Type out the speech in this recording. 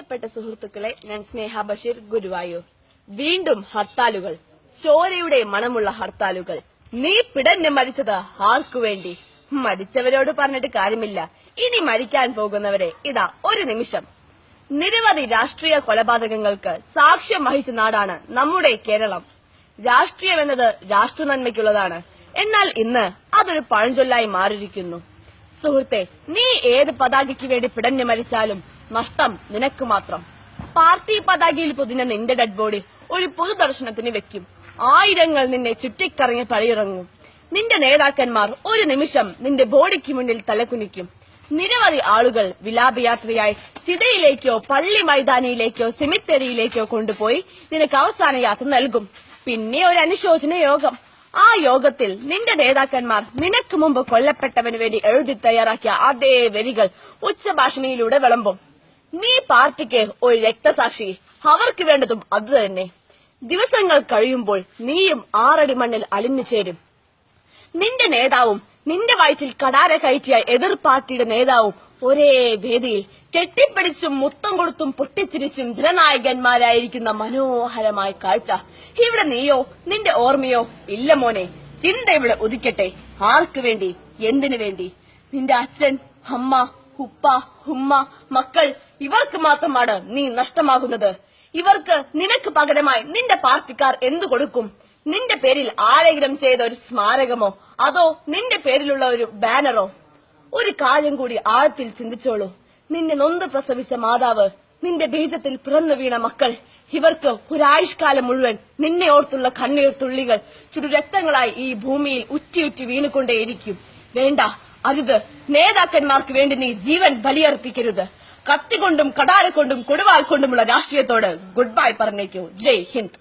പ്രിയപ്പെട്ട സുഹൃത്തുക്കളെ, ഞാൻ സ്നേഹ ബഷീർ, ഗുരുവായൂർ. വീണ്ടും ഹർത്താലുകൾ, ചോരയുടെ മണമുള്ള ഹർത്താലുകൾ. നീ പിടഞ്ഞ് മരിച്ചത് ആർക്കു വേണ്ടി? മരിച്ചവരോട് പറഞ്ഞിട്ട് കാര്യമില്ല, ഇനി മരിക്കാൻ പോകുന്നവരെ ഇതാ ഒരു നിമിഷം. നിരവധി രാഷ്ട്രീയ കൊലപാതകങ്ങൾക്ക് സാക്ഷ്യം വഹിച്ച നാടാണ് നമ്മുടെ കേരളം. രാഷ്ട്രീയം എന്നത് രാഷ്ട്ര നന്മയ്ക്കുള്ളതാണ്. എന്നാൽ ഇന്ന് അതൊരു പഴഞ്ചൊല്ലായി മാറിയിരിക്കുന്നു. സുഹൃത്തെ, നീ ഏത് പതാകയ്ക്ക് വേണ്ടി പിടഞ്ഞു മരിച്ചാലും നഷ്ടം നിനക്ക് മാത്രം. പാർട്ടി പതാകയിൽ പൊതിഞ്ഞ നിന്റെ ഡെഡ് ബോഡി ഒരു പൊതുദർശനത്തിന് വെക്കും. ആയിരങ്ങൾ നിന്നെ ചുറ്റിക്കറങ്ങി പഴിയിറങ്ങും. നിന്റെ നേതാക്കന്മാർ ഒരു നിമിഷം നിന്റെ ബോഡിക്ക് മുന്നിൽ തലകുനിക്കും. നിരവധി ആളുകൾ വിലാപയാത്രയായി ചിതയിലേക്കോ പള്ളി മൈതാനിയിലേക്കോ സെമിത്തേരിയിലേക്കോ കൊണ്ടുപോയി നിനക്ക് അവസാന യാത്ര നൽകും. പിന്നെ ഒരു അനുശോചന യോഗം. ആ യോഗത്തിൽ നിന്റെ നേതാക്കന്മാർ നിനക്ക് മുമ്പ് കൊല്ലപ്പെട്ടവന് വേണ്ടി എഴുതി തയ്യാറാക്കിയ അതേ വരികൾ ഉച്ചഭാഷണിയിലൂടെ വിളമ്പും. നീ പാർട്ടിക്ക് ഒരു രക്തസാക്ഷി, അവർക്ക് വേണ്ടതും അതുതന്നെ. ദിവസങ്ങൾ കഴിയുമ്പോൾ നീയും 6 അടി മണ്ണിൽ അലിഞ്ഞു ചേരും. നിന്റെ നേതാവും നിന്റെ വയറ്റിൽ കടാര കയറ്റിയ എതിർ പാർട്ടിയുടെ നേതാവും ഒരേ വേദിയിൽ കെട്ടിപ്പിടിച്ചും മുത്തം കൊടുത്തും പൊട്ടിച്ചിരിച്ചും ജനനായകന്മാരായിരിക്കുന്ന മനോഹരമായ കാഴ്ച. ഇവിടെ നീയോ നിന്റെ ഓർമ്മയോ ഇല്ല മോനെ. ചിന്ത ഇവിടെ ഉദിക്കട്ടെ. ആർക്ക് വേണ്ടി, എന്തിനു വേണ്ടി? നിന്റെ അച്ഛൻ, അമ്മ, ഉപ്പ, ഉമ്മ, മക്കൾ, ഇവർക്ക് മാത്രമാണ് നീ നഷ്ടമാകുന്നത്. ഇവർക്ക് നിനക്ക് പകരമായി നിന്റെ പാർട്ടിക്കാർ എന്തു കൊടുക്കും? നിന്റെ പേരിൽ ആരെങ്കിലും ചെയ്ത ഒരു സ്മാരകമോ, അതോ നിന്റെ പേരിലുള്ള ഒരു ബാനറോ? ഒരു കാര്യം കൂടി ആഴത്തിൽ ചിന്തിച്ചോളൂ. നിന്നെ നൊന്ത് പ്രസവിച്ച മാതാവ്, നിന്റെ ബീജത്തിൽ പിറന്നു വീണ മക്കൾ, ഇവർക്ക് ഒരായുഷ്കാലം മുഴുവൻ നിന്നെ ഓർത്തുള്ള കണ്ണീർ തുള്ളികൾ ചുടുരക്തങ്ങളായി ഈ ഭൂമിയിൽ ഉറ്റി വീണുകൊണ്ടേയിരിക്കും. വേണ്ട, അരുത്. നേതാക്കന്മാർക്ക് വേണ്ടി നീ ജീവൻ ബലിയർപ്പിക്കരുത്. കത്തികൊണ്ടും കടാര കൊണ്ടും കൊടുവാൾ കൊണ്ടുമുള്ള രാഷ്ട്രീയത്തോട് ഗുഡ് ബൈ പറഞ്ഞേക്കൂ. ജയ് ഹിന്ദ്.